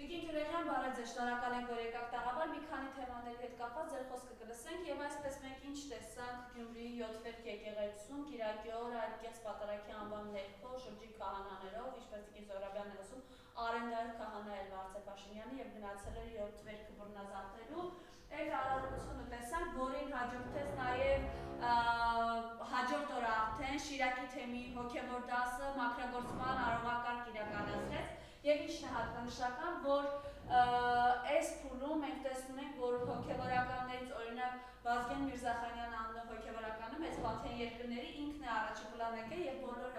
Տիկին Գյուրելյան, բարև ձեզ, շնորհակալ ենք, որ եկաք տաղավար, մի քանի թեմաների հետ կապված ձեր խոսքը կլսենք եւ այսպես մենք ինչ տեսանք Գյումրիի 7-րդ եկեղեցում Կիրակի օր այդ կեղծ պատարագի անվան ներքո շրջիկ քահանաներով, ինչպես տիկին Զոհրաբյանն էր ասում, Արենդայր քահանա էր Վարդե Փաշինյանի եւ գնացել էր 7 վերքը բռնազավթելու։ Այդ արարողությունը տեսանք, որին հաջորդեց նաեւ հաջորդ օրը արդեն Շիրակի թեմի հոգեվոր դասը մաքրագործման արարողակարգ իրականացրեց։ Եվ ինչն է հատկանշական, որ այս փուլում մենք տեսնում ենք, որ հոգևորականներից օրինակ Վազգեն Միրզախանյան անունով հոգևորականը մեծ Վաթեն երկրների ինքն է առաջի պլան եկել եւ բոլոր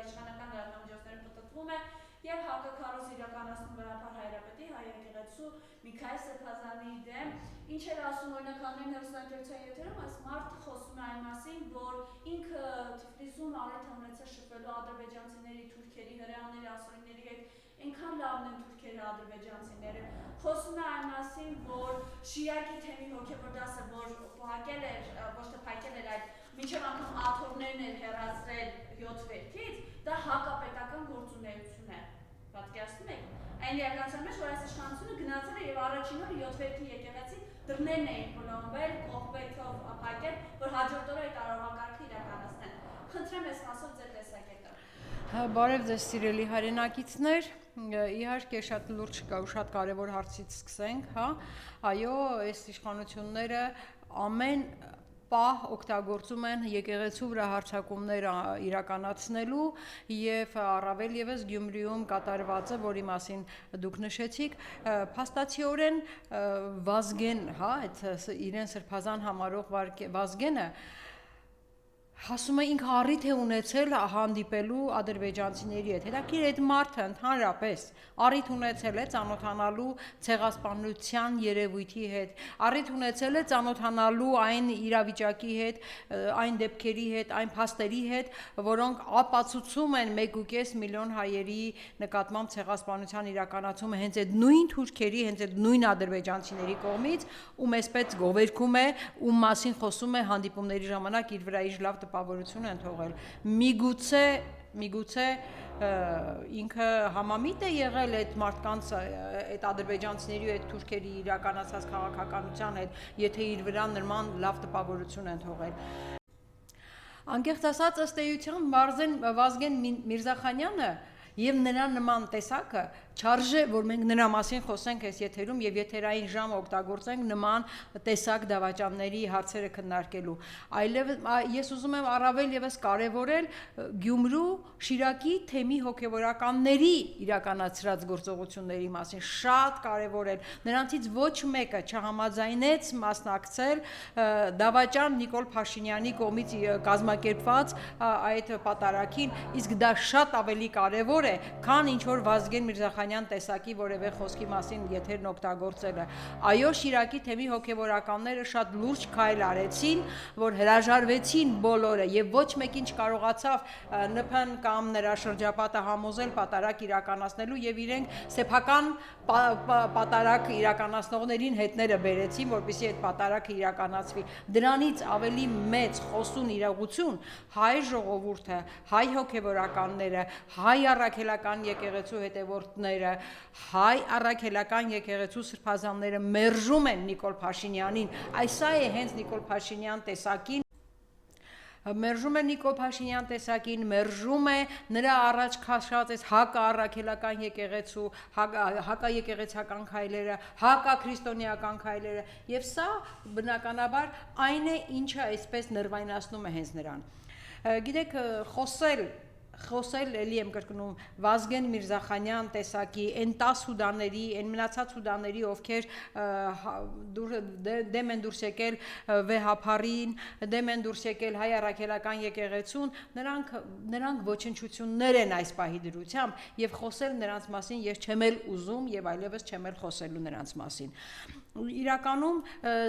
իշխանական լրատվամիջոցներում պտտվում է եւ հակաքարոզ իրականացնում Վրապար Հայրապետի հայ եկեղեցու Միքայել Սեփազանի դեմ։ Ինչ էր ասում օրինակ հանրային հեռուստաընկերության եթերում, այս մարդը խոսում է այն մասին, որ ինքը Թիֆլիսում առիթ ունեցել շփվելու ադրբեջանցիների, թուրքերի, հրեաների, ասորիների հետ, այնքան լավն են թուրքերը, ադրբեջանցիները։ Խոսում է այն մասին, որ Շիրակի թեմի հոգևոր դասը, որ փակել էր, ոչ թե փակել էր, այլ մինչև անգամ աթոռներն էր հեռացրել 7 վերքից, դա հակապետական գործունեություն է։ Պատկերացնում եք։ Այն իրականության մեջ, որ այս իշխանությունը գնացել է եւ առաջին օրը 7 վերքի եկեղեցի դռներն էին բլոկվել, կողպեքով փակել, որ հաջորդ օրը այդ արարողակարգը իրականացնեն։ Խնդրեմ ես ասող ձեր տեսակետը։ Բարև ձեզ սիրելի հայրենակիցներ, իհարկե շատ լուրջ ու շատ կարևոր հարցից սկսենք, հա։ Այո, այս իշխանությունները ամեն պահ օգտագործում են եկեղեցու վրա հարձակումներ իրականացնելու եւ առավել եւս Գյումրիում կատարվածը, որի մասին դուք նշեցիք, փաստացիորեն Վազգեն, հա, այդ իրեն սրբազան համարող Վազգենը ասում է ինքը առիթ է ունեցել հանդիպելու ադրբեջանցիների հետ։ Հետաքրքիր այդ մարդը ընդհանրապես առիթ ունեցել է ծանոթանալու ցեղասպանության երևույթի հետ, առիթ ունեցել է ծանոթանալու այն իրավիճակի հետ, այն դեպքերի հետ, այն փաստերի հետ, որոնք ապացուցում են 1.5 միլիոն հայերի նկատմամբ ցեղասպանության իրականացումը հենց այդ նույն թուրքերի, հենց այդ նույն ադրբեջանցիների կողմից, ում այսպես գովերգում է, ում մասին խոսում է հանդիպումների ժամանակ իր վրա իր լավ տպավորություն են թողել։ Միգուցե ինքը համամիտ է եղել այդ մարդկանց, այդ ադրբեջանցիների ու այդ թուրքերի իրականացած քաղաքականության հետ, եթե իր վրա նման լավ տպավորություն են թողել։ Անկեղծ ասած, ըստ էության Վազգեն Միրզախանյանը եւ նրա նման տեսակը չարժե, որ մենք նրա մասին խոսենք այս եթերում եւ եթերային ժամը օգտագործենք նման տեսակ դավաճանների հարցերը քննարկելու։ Այլև ես ուզում եմ առավել եւս կարեւորել Գյումրու Շիրակի թեմի հոգեվորականների իրականացրած գործողությունների մասին, շատ կարեւորել։ Նրանցից ոչ մեկը չհամաձայնեց մասնակցել դավաճան Նիկոլ Փաշինյանի կողմից կազմակերպված այդ պատարագին, իսկ դա շատ ավելի կարեւոր է, քան ինչ որ Վազգեն Միրզախանյան տեսակի որևէ խոսքի մասին եթերն օգտագործելը։ Այո, Շիրակի թեմի հոգևորականները շատ լուրջ քայլ արեցին, որ հրաժարվեցին բոլորը եւ ոչ մեկին չկարողացավ ՆՓ-ն կամ նրա շրջապատը համոզել պատարագ իրականացնելու եւ իրենք սեփական պատարագ իրականացնողներին հետները բերեցին, որպեսզի այդ պատարագը իրականացվի։ Դրանից ավելի մեծ խոսուն իրողություն հայ ժողովուրդը, հայ հոգևորականները, հայ առաքելական եկեղեցու հետևորդները, հայ առաքելական եկեղեցու սրբազանները մերժում են Նիկոլ Փաշինյանին։ Այսա է հենց Նիկոլ Փաշինյան տեսակին, մերժում է նրա առաջ քաշած այս հակաառաքելական եկեղեցու, հակաեկեղեցական քայլերը, հակաքրիստոնեական քայլերը, եւ սա բնականաբար այն է, ինչը այսպես նրվայնացնում է հենց նրան։ Գիտեք, խոսել էլի եմ կրկնում Վազգեն Միրզախանյան տեսակի այն 10 հուդաների, այն մնացած հուդաների, ովքեր դեմ են դուրս եկել վեհափարին, դեմ են դուրս եկել հայ առաքելական եկեղեցուն, նրանք ոչնչություններ են այս պահի դրությամբ եւ խոսել նրանց մասին ես չեմ էլ ուզում եւ այլևս չեմ էլ խոսելու նրանց մասին։ Իրականում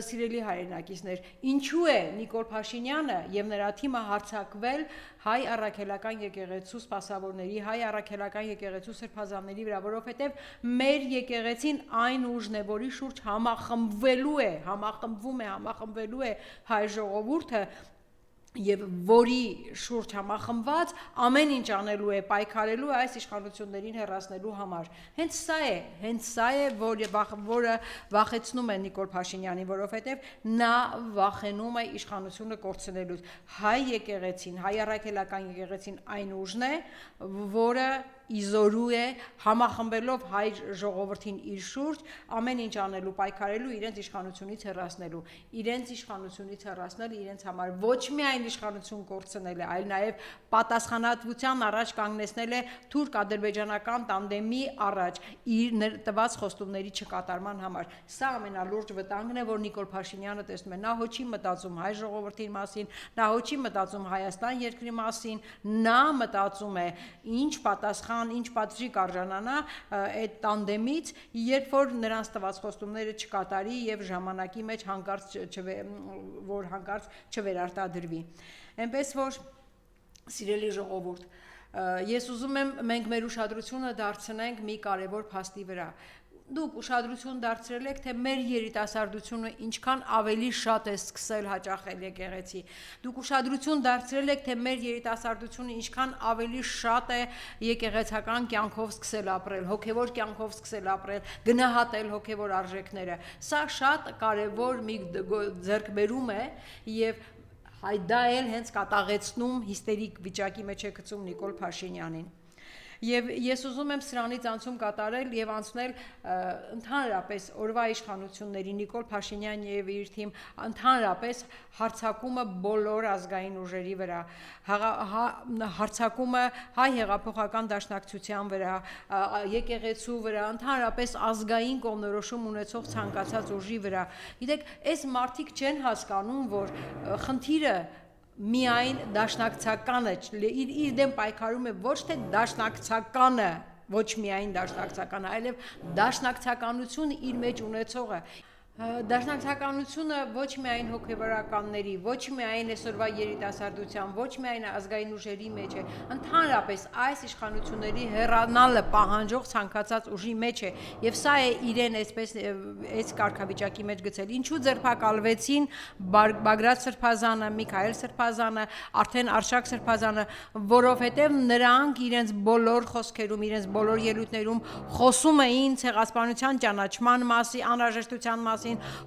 սիրելի հայրենակիցներ, ինչու է Նիկոլ Փաշինյանը եւ նրա թիմը հարձակվել հայ առաքելական եկեղեցու սպասավորների, հայ առաքելական եկեղեցու սրբազանների վրա, որովհետեւ մեր եկեղեցին այն ուժն է, որի շուրջ համախմբվելու է հայ ժողովուրդը, եւ որի շուրջ համախմբված ամեն ինչ անելու է պայքարելու այս իշխանություններին հեռացնելու համար։ Հենց սա է, որը վախեցնում է Նիկոլ Փաշինյանին, որովհետեւ նա վախենում է իշխանությունը կորցնելուց։ Հայ եկեղեցին, հայ առաքելական եկեղեցին այն ուժն է, որը իզորու է համախմբելով հայ ժողովրդին իր շուրջ ամեն ինչ անելու, պայքարելու, իրենց իշխանությունից հեռացնելու, իրենց իշխանությունից հեռացնել իրենց համար ոչ միայն իշխանություն կորցնել է, այլ նաև պատասխանատվության առաջ կանգնեցնել է թուրք-ադրբեջանական տանդեմի առաջ իր տված խոստումների չկատարման համար։ Սա ամենալուրջ վտանգն է, որ Նիկոլ Փաշինյանը տեսնում է, նա հո չի մտածում հայ ժողովրդի մասին, նա հո չի մտածում Հայաստան երկրի մասին, նա մտածում է ինչ պատասխան, ինչ պատժի կարժանանա այդ տանդեմից, երբ որ նրանց տված խոստումները չկատարի եւ ժամանակի մեջ հանկարծ չվերարտադրվի։ Այնպես որ սիրելի ժողովուրդ, ես ուզում եմ մենք մեր ուշադրությունը դարձնենք մի կարևոր փաստի վրա։ Դուք ուշադրություն դարձրել եք, թե մեր երիտասարդությունը ինչքան ավելի շատ է սկսել հաճախել եկեղեցի։ Դուք ուշադրություն դարձրել եք, թե մեր երիտասարդությունը ինչքան ավելի շատ է եկեղեցական կյանքով սկսել ապրել, հոգևոր կյանքով սկսել ապրել, գնահատել հոգևոր արժեքները։ Սա շատ կարևոր մի ձեռքբերում է եւ դա էլ հենց կատաղեցնում հիստերիկ վիճակի մեջ է գցում Նիկոլ Փաշինյանին։ Եվ ես ուզում եմ սրանից անցում կատարել եւ անցնել ընդհանրապես օրվա իշխանությունների Նիկոլ Փաշինյանի եւ իր թիմ ընդհանրապես հարձակումը բոլոր ազգային ուժերի վրա, հարձակումը հայ հեղափոխական դաշնակցության վրա, եկեղեցու վրա, ընդհանրապես ազգային կողմնորոշում ունեցող ցանկացած ուժի վրա։ Գիտեք, այս մարդիկ չեն հասկանում, որ խնդիրը միայն դաշնակցականը իր դեմ պայքարում է ոչ թե դաշնակցականը, ոչ միայն դաշնակցականը, այլև դաշնակցականությունը իր մեջ ունեցողը։ Դաշնակցականությունը ոչ միայն հոգևորականների, ոչ միայն այսօրվա երիտասարդության, ոչ միայն ազգային ուժերի մեջ է, ընդհանրապես այս իշխանությունների հեռանալը պահանջող ցանկացած ուժի մեջ է, եւ սա է իրեն այս կարգավիճակի մեջ գցել։ Ինչու ձերբակալվեցին Բագրատ Սրբազանը, Միքայել Սրբազանը, արդեն Արշակ Սրբազանը, որովհետեւ նրանք իրենց բոլոր խոսքերում, իրենց բոլոր ելույթներում խոսում էին ցեղասպանության ճանաչման մասին, անհրաժեշտության մասին,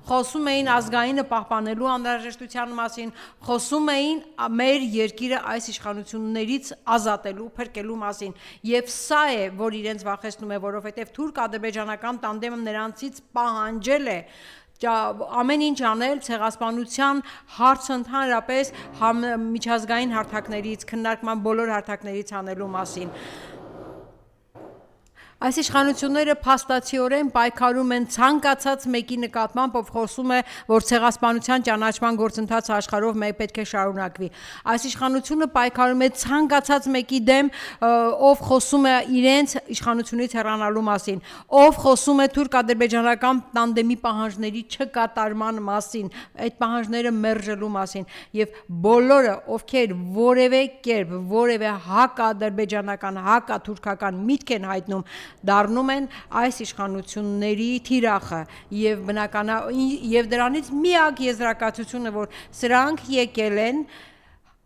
խոսում էին ազգայինը պահպանելու անհրաժեշտության մասին, խոսում էին մեր երկիրը այս իշխանություններից ազատելու, փրկելու մասին, եւ սա է, որ իրենց վախեցնում է, որովհետեւ թուրք-ադրբեջանական տանդեմը նրանցից պահանջել է ամեն ինչ անել ցեղասպանության հարցը ընդհանրապես միջազգային հարթակներից, քննարկման բոլոր հարթակներից անելու մասին։ Այս իշխանությունները փաստացիորեն պայքարում են ցանկացած մեկի նկատմամբ, ով խոսում է, որ ցեղասպանության ճանաչման գործընթացը աշխարհով պետք է շարունակվի։ Այս իշխանությունը պայքարում է ցանկացած մեկի դեմ, ով խոսում է իրենց իշխանությունից հեռանալու մասին, ով խոսում է թուրք-ադրբեջանական տանդեմի պահանջների չկատարման մասին, այդ պահանջները մերժելու մասին, եւ բոլորը, ովքեր որևէ կերպ, որևէ հակաադրբեջանական, հակաթուրքական միտք են հայտնում, դառնում են այս իշխանությունների թիրախը եւ դրանից միակ եզրակացությունը, որ սրանք եկել են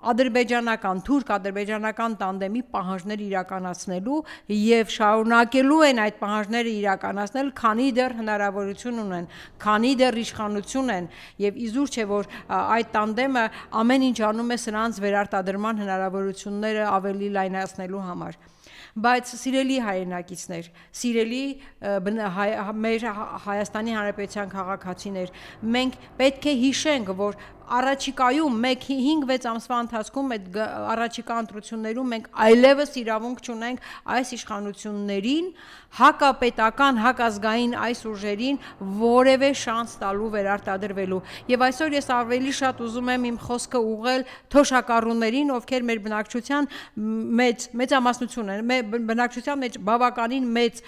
թուրք-ադրբեջանական տանդեմի պահանջներ իրականացնելու եւ շարունակելու են այդ պահանջները իրականացնել, քանի դեռ հնարավորություն ունեն, քանի դեռ իշխանություն են եւ իզուր չէ, որ այդ տանդեմը ամեն ինչ անում է սրանց վերարտադրման հնարավորությունները ավելի լայնացնելու համար։ Բայց սիրելի հայրենակիցներ, սիրելի մեր Հայաստանի Հանրապետության քաղաքացիներ, մենք պետք է հիշենք, որ առաջիկայում 5-6 ամսվա ընթացքում այդ առաջիկա ընտրություններում մենք այլևս իրավունք չունենք այս իշխանություններին, հակապետական, հակազգային այս ուժերին որևէ շանս տալու վերարտադրվելու։ Եվ այսօր ես ավելի շատ ուզում եմ իմ խոսքը ուղղել թոշակառուներին, ովքեր մեր բնակչության մեծամասնություն են, բնակչության մեջ բավականին մեծ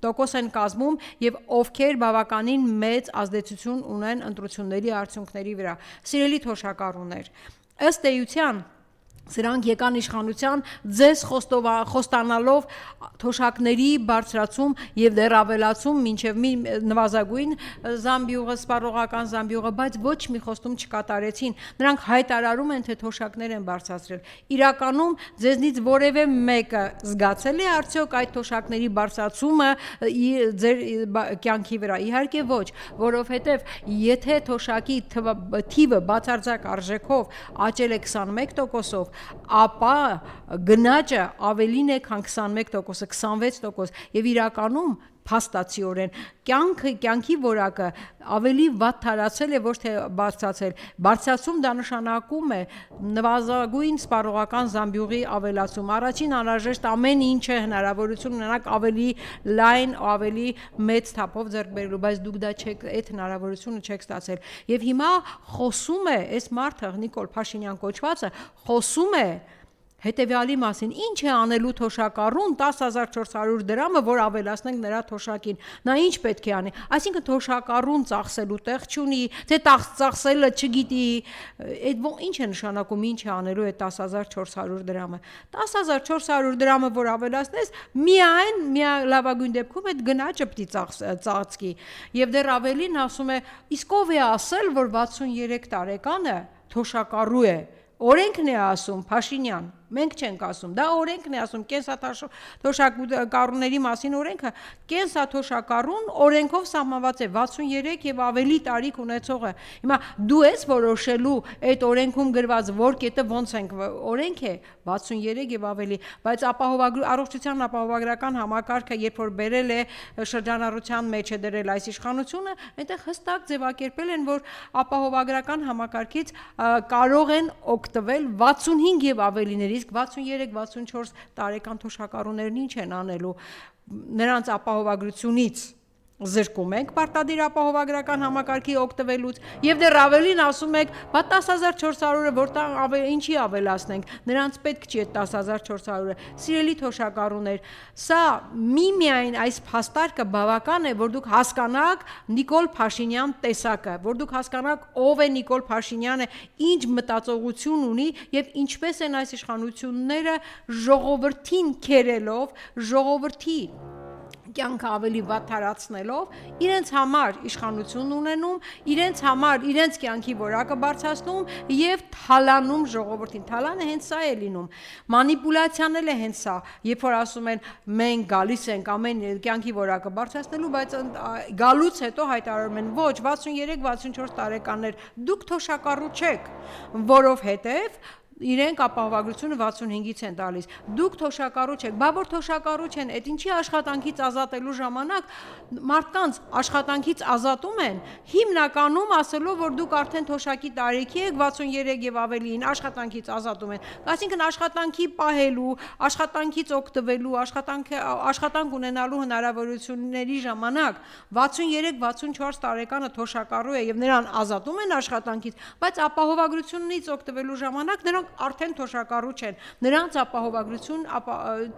տոկոս են կազմում եւ ովքեր բավականին մեծ ազդեցություն ունեն ընտրությունների արդյունքների վրա։ Սիրելի թոշակառուներ, ըստ էության Սրանք եկան իշխանության ձեզ խոստանալով թոշակների բարձրացում եւ դեռ ավելացում մինչեւ մի նվազագույն զամբյուղը, սպառողական զամբյուղը, բայց ոչ մի խոստում չկատարեցին։ Նրանք հայտարարում են, թե թոշակներ են բարձրացրել։ Իրականում ձեզնից որևէ մեկը զգացել է արդյոք այդ թոշակների բարձրացումը ձեր կյանքի վրա։ Իհարկե ոչ, որովհետեւ եթե թոշակի թիվը բացարձակ արժեքով աճել է 21%-ով, ապա գնաճը ավելին է, քան 21%-ը, 26%, եւ իրականում փաստացիորեն կյանքի որակը ավելի վատթարացել է, ոչ թե բարձրացել։ Բարձրացում դա նշանակում է նվազագույն սպառողական զամբյուղի ավելացում։ Առաջին անհրաժեշտ ամեն ինչը հնարավորություն ունենաք ավելի լայն, ավելի մեծ թափով ձեռք բերելու, բայց դուք դա չեք, այդ հնարավորությունը չեք ստացել։ Եվ հիմա խոսում է այս մարդը Նիկոլ Փաշինյան կոչվածը, խոսում է հետևյալի մասին, ինչ է անելու թոշակառուն 10,400 դրամը, որ ավելացնենք նրա թոշակին։ Նա ինչ պետք է անի։ Այսինքն թոշակառուն ծախսելու տեղ չունի, թե ծախսելը չգիտի, այդ ինչ է նշանակում, ինչ է անելու այդ 10,400 դրամը։ 10,400 դրամը, որ ավելացնես, միայն լավագույն դեպքում այդ գնաճը պիտի ծածկի։ Եվ դեռ ավելին ասում է, իսկ ով է ասել, որ 63 տարեկանը թոշակառու է։ Օրենքն է ասում, Փաշինյան, մենք չենք ասում, դա օրենքն է ասում, կենսաթոշակառուների մասին օրենքը, կենսաթոշակառուն օրենքով սահմանված է 63 եւ ավելի տարիք ունեցողը։ Հիմա դու ես որոշելու այդ օրենքում գրված որ կետը ոնց ենք, օրենք է 63 եւ ավելի, բայց առողջության ապահովագրական համակարգը երբ որ բերել է շրջանառության մեջ է դրել այս իշխանությունը, այնտեղ հստակ ձևակերպել են, որ ապահովագրական համակարգից կարող են օգտվել 65 եւ ավելիների, իսկ 63-64 տարեկան թոշակառուներն ինչ են անելու, նրանց ապահովագրությունից զրկում ենք պարտադիր ապահովագրական համակարգի օգտվելուց եւ դեռ ավելին ասում եք, բա 10,400-ը որտեղ ինչի ավելացնենք, նրանց պետք չի այդ 10,400-ը։ Սիրելի թոշակառուներ, սա միմիայն այս փաստարկը բավական է, որ դուք հասկանաք Նիկոլ Փաշինյան տեսակը, որ դուք հասկանաք ով է Նիկոլ Փաշինյանը, ինչ մտածողություն ունի եւ ինչպես են այս իշխանությունները ժողովրդին քերելով, ժողովրդի կյանքը ավելի վատթարացնելով, իրենց համար իշխանություն ունենում, իրենց համար իրենց կյանքի որակը բարձրացնում եւ թալանում ժողովրդին։ Թալանը հենց սա է լինում։ Մանիպուլյացիան էլ է հենց սա, երբ որ ասում են մենք գալիս ենք ամեն կյանքի որակը բարձրացնելու, բայց գալուց հետո հայտարարում են ոչ 63-64 տարեկաններ դուք թոշակառու չեք, որովհետեւ իրենք ապահովագրությունը 65-ից են տալիս։ Դուք թոշակառու չեք, բա որ թոշակառու չեն, այդ ինչի աշխատանքից ազատելու ժամանակ մարդկանց աշխատանքից ազատում են, հիմնականում ասելով, որ դուք արդեն թոշակի տարիքի եք, 63 եւ ավելին աշխատանքից ազատում են։ Այսինքն աշխատանքի պահելու, աշխատանքից օգտվելու, աշխատանք ունենալու հնարավորությունների ժամանակ 63-64 տարեկանը թոշակառու է եւ նրան ազատում են աշխատանքից, բայց ապահովագրությունից օգտվելու ժամանակ նրանք արդեն թոշակառու չեն, նրանց ապահովագրություն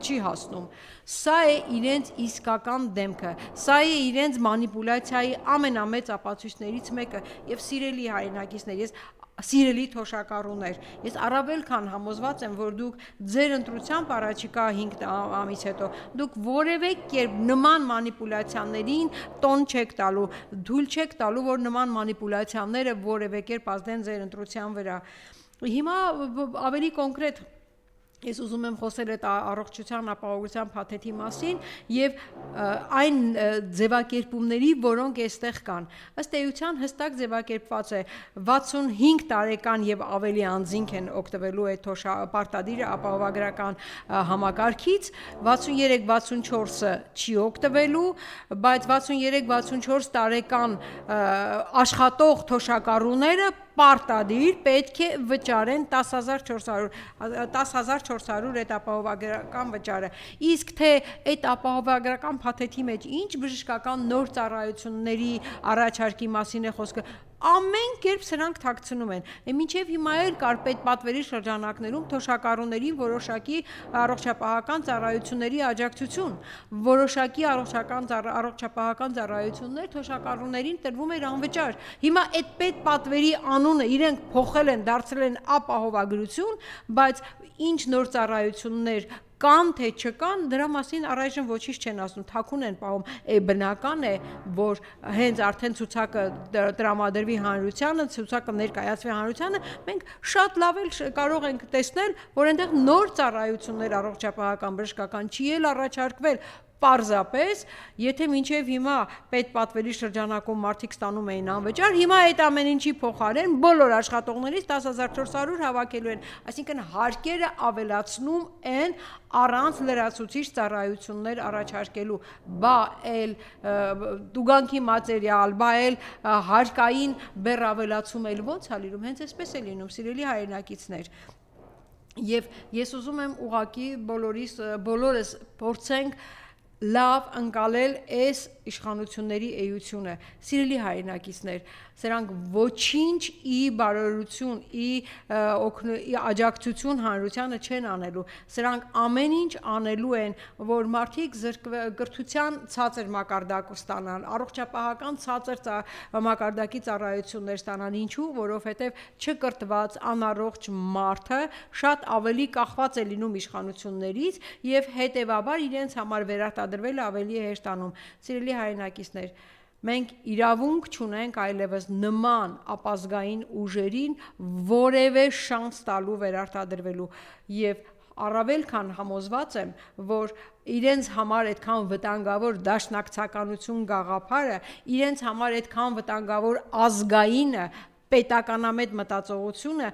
չի հասնում։ Սա է իրենց իսկական դեմքը, սա է իրենց մանիպուլյացիայի ամենամեծ ապացույցներից մեկը եւ սիրելի հայրենակիցներ, սիրելի թոշակառուներ, ես առավել քան համոզված եմ, որ դուք ձեր ընտրությամբ առաջիկա 5 ամիս հետո դուք որևէ կերպ նման մանիպուլյացիաներին տոն չեք տալու, թույլ չեք տալու, որ նման մանիպուլյացիաները որևէ կերպ ազդեն ձեր ընտրության վրա։ Հիմա ավելի կոնկրետ ես ուզում եմ խոսել այդ առողջության ապահովության փաթեթի մասին եւ այն ձևակերպումների, որոնք այստեղ կան։ Ըստ էության հստակ ձևակերպված է 65 տարեկան եւ ավելի անձինք են օգտվելու այդ պարտադիր ապահովագրական համակարգից, 63-64-ը չի օգտվելու, բայց 63-64 տարեկան աշխատող թոշակառուները պարտադիր պետք է վճարեն 10,400 այդ ապահովագրական վճարը։ Իսկ թե այդ ապահովագրական փաթեթի մեջ ինչ բժշկական նոր ծառայությունների առաջարկի մասին է խոսքը, ամեն կերպ սրանք թաքցնում են։ Մինչև հիմա էլ կար պետպատվերի շրջանակներում թոշակառուներին որոշակի առողջապահական ծառայությունների աջակցություն, որոշակի առողջապահական ծառայություններ թոշակառուներին տրվում էր անվճար։ Հիմա այդ պետպատվերի անունը իրենք փոխել են, դարձրել են ապահովագրություն, բայց ինչ նոր ծառայություններ կան թե չկան, դրա մասին առայժմ ոչինչ չեն ասում, թաքուն են պահում։ Բնական է, որ հենց արդեն ցուցակը տրամադրվի հանրությանը, ցուցակը ներկայացվի հանրությանը, մենք շատ լավ էլ կարող ենք տեսնել, որ այնտեղ նոր ծառայություններ առողջապահական բժշկական չի էլ առաջարկվել։ Պարզապես, եթե մինչև հիմա պետպատվերի շրջանակում մարդիկ ստանում էին անվճար, հիմա այդ ամեն ինչի փոխարեն բոլոր աշխատողներից 10,400 հավաքելու են, այսինքն հարկերը ավելացնում են առանց լրացուցիչ ծառայություններ առաջարկելու, բա էլ տուգանքի մատերիալ, բա էլ հարկային բեռ ավելացում էլ ո՞նց է լինում, հենց այսպես է լինում, սիրելի հայրենակիցներ։ Եվ ես ուզում եմ ուղղակի բոլորս փորձենք լավ ընկալել այս իշխանությունների էությունը, սիրելի հայրենակիցներ, սրանք ոչինչ ի բարօրություն, ի աջակցություն հանրությանը չեն անելու, սրանք ամեն ինչ անելու են, որ մարդիկ կրթության ցածր մակարդակ ստանան, առողջապահական ցածր մակարդակի ծառայություններ ստանան, ինչու, որովհետև չկրթված անառողջ մարդը շատ ավելի կախված է լինում իշխանություններից եւ հետեւաբար իրենց համար վերարտադրվելը ավելի է հեշտանում։ Սիրելի հայրենակիցներ, մենք իրավունք չունենք այլևս նման ապազգային ուժերին որևէ շանս տալու վերարտադրվելու եւ առավել քան համոզված եմ, որ իրենց համար այդքան վտանգավոր դաշնակցականություն գաղափարը, իրենց համար այդքան վտանգավոր ազգայինը, պետականամետ մտածողությունը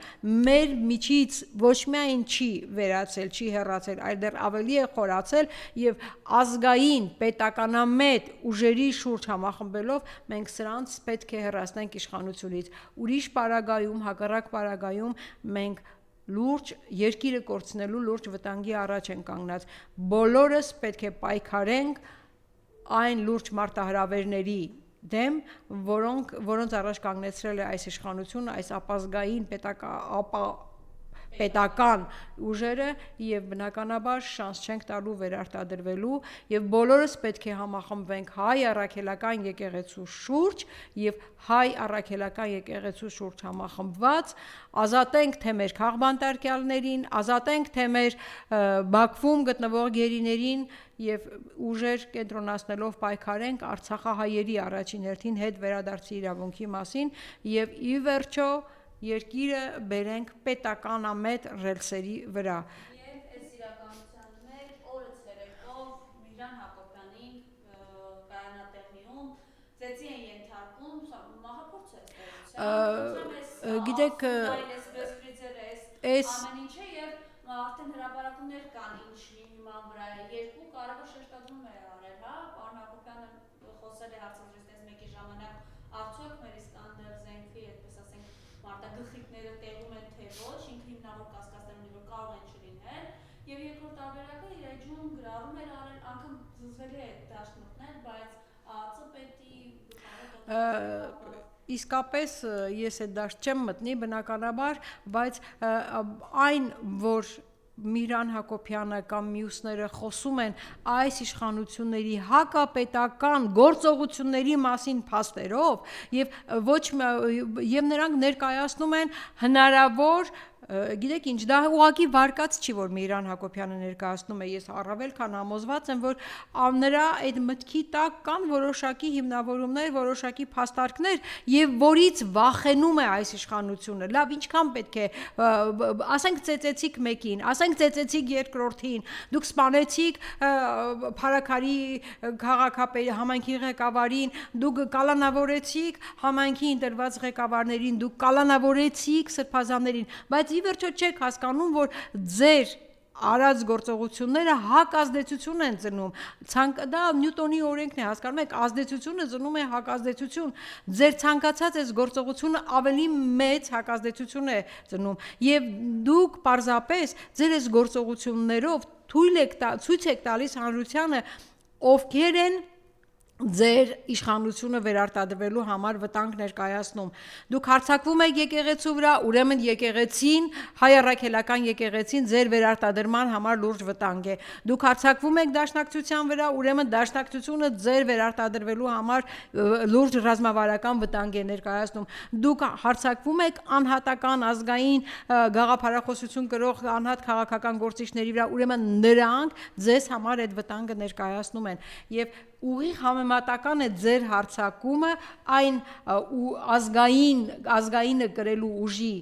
մեր միջից ոչ միայն չի վերացել, չի հեռացել, այլ դեռ ավելի է խորացել եւ ազգային պետականամետ ուժերի շուրջ համախմբելով մենք սրանց պետք է հեռացնենք իշխանությունից։ Ուրիշ պարագայում, հակառակ պարագայում մենք լուրջ երկիրը կորցնելու լուրջ վտանգի առաջ են կանգնած։ Բոլորս պետք է պայքարենք այն լուրջ մարտահրավերների դեմ, որոնց առաջ կանգնեցրել է այս իշխանությունը, այս ապազգային պետական ուժերը եւ բնականաբար շանս չենք տալու վերարտադրվելու եւ բոլորս պետք է համախմբվենք հայ առաքելական եկեղեցու շուրջ եւ հայ առաքելական եկեղեցու շուրջ համախմբված ազատենք թե մեր քաղբանտարկյալներին, ազատենք թե մեր Բաքվում գտնվող գերիներին եւ ուժեր կենտրոնացնելով պայքարենք Արցախահայերի առաջին հերթին հետ վերադարձի իրավունքի մասին եւ ի վերջո երկիրը բերենք պետականամետ ռելսերի վրա։ Եվ այս իրականության մեջ օրը ցերեկով Միհրան Հակոբյանին կայանատեղիում ծեծի են ենթարկում, մահափորձ է ստեղծության։ Գիտեք, ամեն ինչը եւ արդեն հրապարակումներ կան ինչի հիման վրա է, երկու կարևոր շեշտադրում է արել, հա, պարոն Հակոբյանը խոսել է հարցազրույցներից մեկի ժամանակ, արդյոք մեր Իսկանդեր Զենքի, այդպես ասենք, մարտագլխիկները տեղում են թե ոչ, ինքը հիմնավոր կասկածներ ունի, որ կարող են չլինել, եւ երկրորդ տարբերակը իր էջում գրառում էր արել, անգամ զզվելի է դաշտ մտնել, բայց ԱԱԾ պետի Իսկապես ես այդ դաշտ չեմ մտնի բնականաբար, բայց այն, որ Միհրան Հակոբյանը կամ մյուսները խոսում են այս իշխանությունների հակապետական գործողությունների մասին փաստերով եւ նրանք ներկայացնում են հնարավոր գիտեք ինչ, դա ուղղակի վարկած չի, որ Միհրան Հակոբյանը ներկայացնում է, ես առավել քան համոզված եմ, որ նրա այդ մտքի տակ կան որոշակի հիմնավորումներ, որոշակի փաստարկներ եւ որից վախենում է այս իշխանությունը։ Լավ, ինչքան պետք է, ասենք ծեծեցիք մեկին, ասենք ծեծեցիք երկրորդին, դուք սպանեցիք Փարաքարի քաղաքապետի համայնքի ղեկավարին, դուք կալանավորեցիք համայնքի ընտրված ղեկավարներին, դուք կալանավորեցիք սրբազաններին, բայց ի վերջո չեք հասկանում, որ ձեր արած գործողությունները հակազդեցություն են ծնում, դա Նյուտոնի օրենքն է, հասկանում եք, ազդեցությունը ծնում է հակազդեցություն, ձեր ցանկացած այս գործողությունը ավելի մեծ հակազդեցություն է ծնում, եւ դուք պարզապես ձեր այս գործողություններով ցույց եք տալիս հանրությանը ովքեր են ձեր իշխանությունը վերարտադրվելու համար վտանգ ներկայացնում։ Դուք հարձակվում եք եկեղեցու վրա, ուրեմն եկեղեցին, հայ առաքելական եկեղեցին ձեր վերարտադրման համար լուրջ վտանգ է։ Դուք հարձակվում եք դաշնակցության վրա, ուրեմն դաշնակցությունը ձեր վերարտադրվելու համար լուրջ ռազմավարական վտանգ է ներկայացնում։ Դուք հարձակվում եք անհատական ազգային գաղափարախոսություն կրող անհատ քաղաքական գործիչների վրա, ուրեմն նրանք ձեզ համար այդ վտանգը ներկայացնում են եւ ուղիղ համեմատական է ձեր հարձակումը այն ազգայինը կրելու ուժի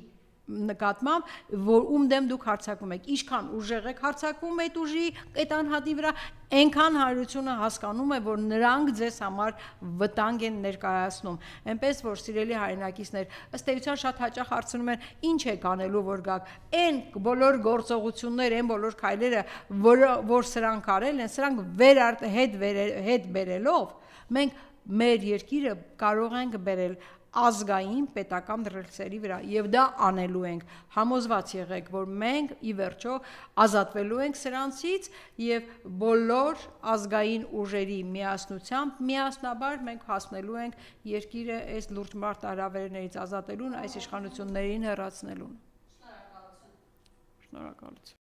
նկատմամբ, որ ում դեմ դուք հարձակվում եք, ինչքան ուժեղ եք հարձակվում այդ ուժի այդ անհատի վրա, այնքան հանրությունը հասկանում է, որ նրանք ձեզ համար վտանգ են ներկայացնում։ Այնպես որ սիրելի հայրենակիցներ, ըստ էության շատ հաճախ հարցնում են, ինչ եք անելու որ գաք։ Այն բոլոր գործողությունները, այն բոլոր քայլերը, որ սրանք արել են, սրանք հետ բերելով, մենք մեր երկիրը կարող ենք բերել ազգային պետական ռելսերի վրա եւ դա անելու ենք։ Համոզված եղեք, որ մենք ի վերջո ազատվելու ենք սրանցից եւ բոլոր ազգային ուժերի միասնությամբ միասնաբար մենք հասնելու ենք երկիրը այս լուրջ մարտահրավերներից ազատելուն, այս իշխանություններին հեռացնելուն։ Շնորհակալություն։ Շնորհակալություն։